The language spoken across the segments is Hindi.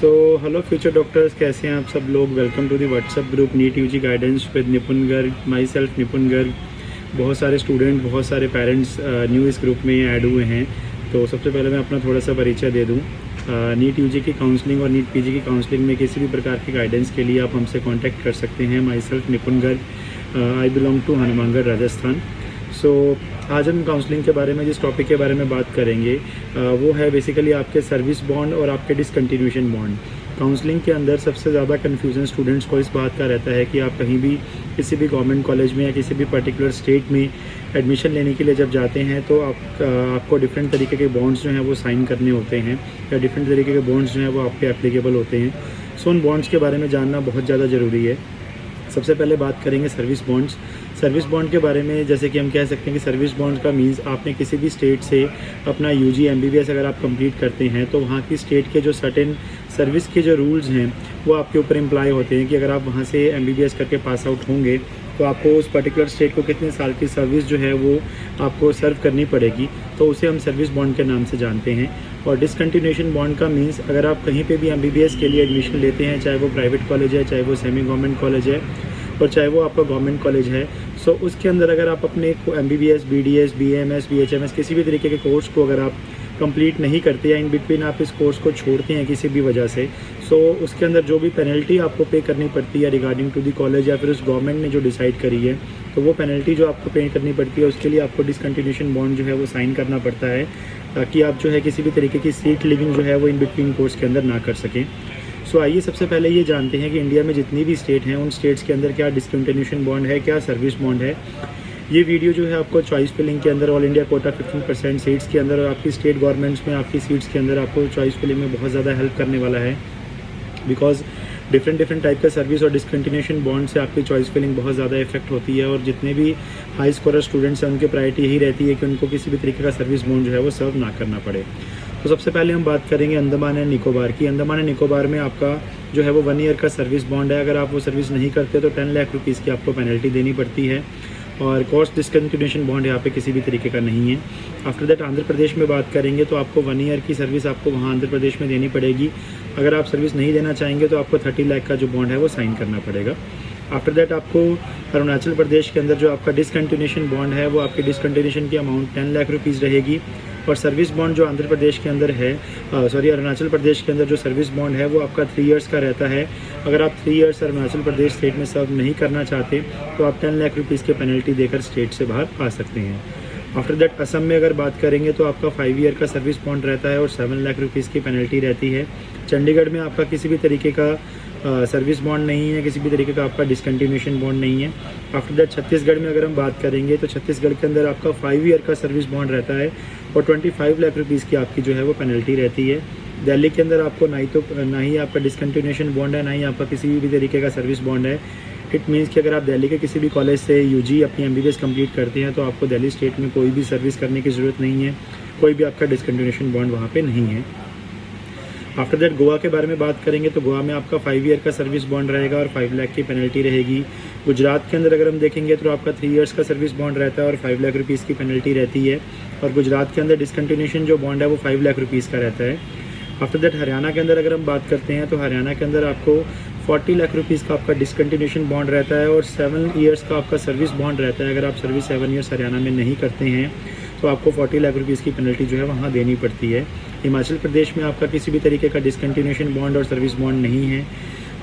हेलो फ्यूचर डॉक्टर्स, कैसे हैं आप सब लोग। Welcome to the WhatsApp group NEET UG guidance with Nipun Garg, myself Nipun Garg. बहुत सारे स्टूडेंट, बहुत सारे पेरेंट्स न्यू इस ग्रुप में ऐड हुए हैं। तो सबसे पहले मैं अपना थोड़ा सा परिचय दे दूं। नीट यूजी की काउंसलिंग और नीट पीजी की काउंसलिंग में किसी भी प्रकार की गाइडेंस के लिए आप हमसे कांटेक्ट कर सकते हैं। Myself Nipun Garg, I belong to Hanumangarh, Rajasthan. आज हम काउंसलिंग के बारे में जिस टॉपिक के बारे में बात करेंगे वो है बेसिकली आपके सर्विस बॉन्ड और आपके डिसकंटिन्यूएशन बॉन्ड। काउंसलिंग के अंदर सबसे ज़्यादा कन्फ्यूज़न स्टूडेंट्स को इस बात का रहता है कि आप कहीं भी किसी भी गवर्नमेंट कॉलेज में या किसी भी पर्टिकुलर स्टेट में एडमिशन लेने के लिए जब जाते हैं तो आपको डिफरेंट तरीके के बॉन्ड्स जो हैं वो साइन करने होते हैं या डिफरेंट तरीके के बॉन्ड्स जो हैं वो आप पे एप्लीकेबल होते हैं। उन बॉन्ड्स के बारे में जानना बहुत ज़्यादा ज़रूरी है। सबसे पहले बात करेंगे सर्विस बॉन्ड्स। सर्विस बॉन्ड के बारे में जैसे कि हम कह सकते हैं कि सर्विस बॉन्ड का मीन्स आपने किसी भी स्टेट से अपना यूजी एमबीबीएस अगर आप कंप्लीट करते हैं तो वहाँ की स्टेट के जो सर्टेन सर्विस के जो रूल्स हैं वो आपके ऊपर इम्प्लाई होते हैं कि अगर आप वहाँ से एमबीबीएस करके पास आउट होंगे तो आपको उस पर्टिकुलर स्टेट को कितने साल की सर्विस जो है वो आपको सर्व करनी पड़ेगी। तो उसे हम सर्विस बॉन्ड के नाम से जानते हैं। और डिसकंटिन्यूएशन बॉन्ड का मीन्स अगर आप कहीं पे भी एमबीबीएस के लिए एडमिशन लेते हैं, चाहे वो प्राइवेट कॉलेज है, चाहे वो सेमी गवर्नमेंट कॉलेज है और चाहे वो आपका गवर्नमेंट कॉलेज है, सो उसके अंदर अगर आप अपने एमबीबीएस, बीडीएस, बीएमएस, बीएचएमएस किसी भी तरीके के कोर्स को अगर आप कंप्लीट नहीं करते या इन बिटवीन आप इस कोर्स को छोड़ते हैं किसी भी वजह से, सो उसके अंदर जो भी पेनल्टी आपको पे करनी पड़ती है रिगार्डिंग टू दी कॉलेज या फिर उस गवर्नमेंट ने जो डिसाइड करी है, तो वो पेनल्टी जो आपको पे करनी पड़ती है उसके लिए आपको डिसकंटिन्यूएशन बॉन्ड जो है वो साइन करना पड़ता है ताकि आप जो है किसी भी तरीके की सीट लिविंग जो है वो इन बिटवीन कोर्स के अंदर ना कर सकें। आइए सबसे पहले ये जानते हैं कि इंडिया में जितनी भी स्टेट हैं उन स्टेट्स के अंदर क्या डिसकंटिन्यूएशन बॉन्ड है, क्या सर्विस बॉन्ड है। ये वीडियो जो है आपको चॉइस फिलिंग के अंदर ऑल इंडिया कोटा 15% सीट्स के अंदर और आपकी स्टेट गवर्नमेंट्स में आपकी सीट्स के अंदर आपको चॉइस फिलिंग में बहुत ज़्यादा हेल्प करने वाला है। बिकॉज डिफरेंट टाइप का सर्विस और डिसकंटिन्यूएशन बॉन्ड से आपकी चॉइस फिलिंग बहुत ज़्यादा इफेक्ट होती है और जितने भी हाई स्कोरर स्टूडेंट्स हैं उनकी प्रायोरिटी यही रहती है कि उनको किसी भी तरीके का सर्विस बॉन्ड जो है वो सर्व ना करना पड़े। तो सबसे पहले हम बात करेंगे अंडमान एंड निकोबार की। अंडमान एंड निकोबार में आपका जो है वो 1 ईयर का सर्विस बॉन्ड है। अगर आप वो सर्विस नहीं करते तो 10 लाख रुपीज़ की आपको पेनल्टी देनी पड़ती है और कोर्स डिसकंटिन्यूएशन बॉन्ड यहाँ पे किसी भी तरीके का नहीं है। आफ्टर दैट आंध्र प्रदेश में बात करेंगे तो आपको 1 ईयर की सर्विस आपको वहाँ आंध्र प्रदेश में देनी पड़ेगी। अगर आप सर्विस नहीं देना चाहेंगे तो आपको 30 लाख का जो बॉन्ड है वो साइन करना पड़ेगा। आफ्टर दैट आपको अरुणाचल प्रदेश के अंदर जो आपका डिसकंटिन्यूएशन बॉन्ड है वो आपकी डिसकंटिन्यूएशन की अमाउंट 10 लाख रुपीज़ रहेगी। और सर्विस बॉन्ड जो आंध्र प्रदेश के अंदर है अरुणाचल प्रदेश के अंदर जो सर्विस बॉन्ड है वो आपका 3 ईयर्स का रहता है। अगर आप 3 ईयर्स अरुणाचल प्रदेश स्टेट में सर्व नहीं करना चाहते तो आप 10 लाख रुपीज़ की पेनल्टी देकर स्टेट से बाहर आ सकते हैं। आफ्टर दैट असम में अगर बात करेंगे तो आपका 5 ईयर का सर्विस बॉन्ड रहता है और 7 लाख रुपीज़ की पेनल्टी रहती है। चंडीगढ़ में आपका किसी भी तरीके का सर्विस बॉन्ड नहीं है, किसी भी तरीके का आपका डिसकंटिन्यूएशन बॉन्ड नहीं है। आफ्टर दैट छत्तीसगढ़ में अगर हम बात करेंगे तो छत्तीसगढ़ के अंदर आपका 5 ईयर का सर्विस बॉन्ड रहता है और 25 लाख रुपीज़ की आपकी जो है वो पेनल्टी रहती है। दिल्ली के अंदर आपको ना ही आपका डिसकंटिन्यूएशन बॉन्ड है, ना ही आपका किसी भी तरीके का सर्विस बॉन्ड है। इट मीन्स कि अगर आप दिल्ली के किसी भी कॉलेज से यूजी अपनी एमबीबीएस कंप्लीट करते हैं तो आपको दिल्ली स्टेट में कोई भी सर्विस करने की ज़रूरत नहीं है, कोई भी आपका डिसकंटिन्यूएशन बॉन्ड वहाँ पे नहीं है। आफ्टर दैट गोवा के बारे में बात करेंगे तो गोवा में आपका 5 ईयर का सर्विस बॉन्ड रहेगा और 5 लाख की पेनल्टी रहेगी। गुजरात के अंदर अगर हम देखेंगे तो आपका 3 ईयर्स का सर्विस बॉन्ड रहता है और 5 लाख रुपीज़ की पेनल्टी रहती है। और गुजरात के अंदर डिसकंटिन्यूएशन जो बॉन्ड है वो 5 लाख रुपीज़ का रहता है। आफ्टर दैट हरियाणा के अंदर अगर हम बात करते हैं तो हरियाणा के अंदर आपको 40 लाख रुपीज़ का आपका डिसकंटिन्यूएशन बॉन्ड रहता है और 7 ईयर्स का आपका सर्विस बॉन्ड रहता है। अगर आप सर्विस 7 ईयर्स हरियाणा में नहीं करते हैं तो आपको 40 लाख रुपीज़ की पेनल्टी जो है वहाँ देनी पड़ती है। हिमाचल प्रदेश में आपका किसी भी तरीके का डिसकंटिन्यूएशन बॉन्ड और सर्विस बॉन्ड नहीं है।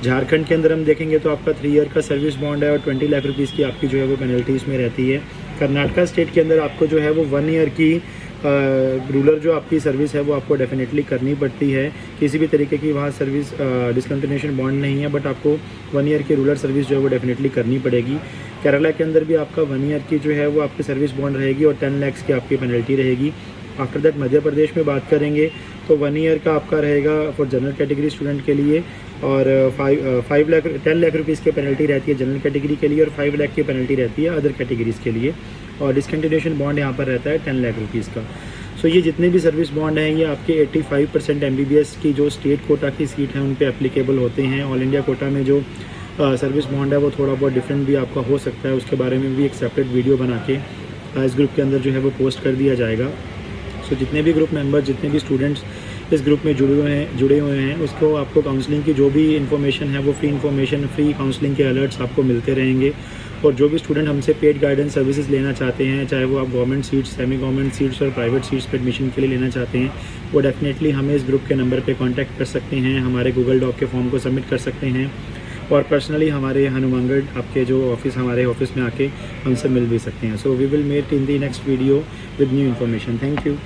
झारखंड के अंदर हम देखेंगे तो आपका 3 ईयर का सर्विस बॉन्ड है और 20 लाख रुपीज़ की आपकी जो है वो पेनल्टी इसमें रहती है। कर्नाटका स्टेट के अंदर आपको जो है वो 1 ईयर की रूलर जो आपकी सर्विस है वो आपको डेफिनेटली करनी पड़ती है। किसी भी तरीके की वहाँ सर्विस डिसकंटिन्यूएशन बॉन्ड नहीं है, बट आपको 1 ईयर की रूलर सर्विस जो है वो डेफिनेटली करनी पड़ेगी। केरला के अंदर भी आपका 1 ईयर की जो है वो आपकी सर्विस बॉन्ड रहेगी और 10 लाख की आपकी पेनल्टी रहेगी। आफ्टर दैट मध्य प्रदेश में बात करेंगे तो 1 ईयर का आपका रहेगा फॉर जनरल कैटेगरी स्टूडेंट के लिए और 10 लाख रुपीज़ की पेनल्टी रहती है जनरल कैटेगरी के लिए और 5 लाख की पेनल्टी रहती है अदर कैटेगरीज़ के लिए। और डिसकंटिन्यूएशन बॉन्ड यहाँ पर रहता है 10 लाख रुपीज़ का। ये जितने भी सर्विस बॉन्ड हैं ये आपके 85% एमबीबीएस की जो स्टेट कोटा की सीट है उन पे एप्लीकेबल होते हैं। ऑल इंडिया कोटा में जो सर्विस बॉन्ड है वो थोड़ा बहुत डिफरेंट भी आपका हो सकता है, उसके बारे में भी एक सेपरेट वीडियो बना के इस ग्रुप के अंदर जो है वो पोस्ट कर दिया जाएगा। जितने भी ग्रुप मेंबर, जितने भी स्टूडेंट्स इस ग्रुप में जुड़े हुए हैं उसको आपको काउंसलिंग की जो भी इन्फॉर्मेशन है वो फ्री इन्फॉर्मेशन, फ्री काउंसलिंग के अलर्ट्स आपको मिलते रहेंगे। और जो भी स्टूडेंट हमसे पेड गाइडेंस सर्विसेज लेना चाहते हैं, चाहे वो आप government seats, semi government seats और प्राइवेट सीट्स पर एडमिशन के लिए लेना चाहते हैं, वो डेफिनेटली हमें इस ग्रुप के नंबर पे कांटेक्ट कर सकते हैं, हमारे गूगल डॉक के फॉर्म को सबमिट कर सकते हैं और पर्सनली हमारे हनुमानगढ़ आपके जो हमारे ऑफिस में आके हमसे मिल भी सकते हैं। So we will met in the next video with new information. Thank you.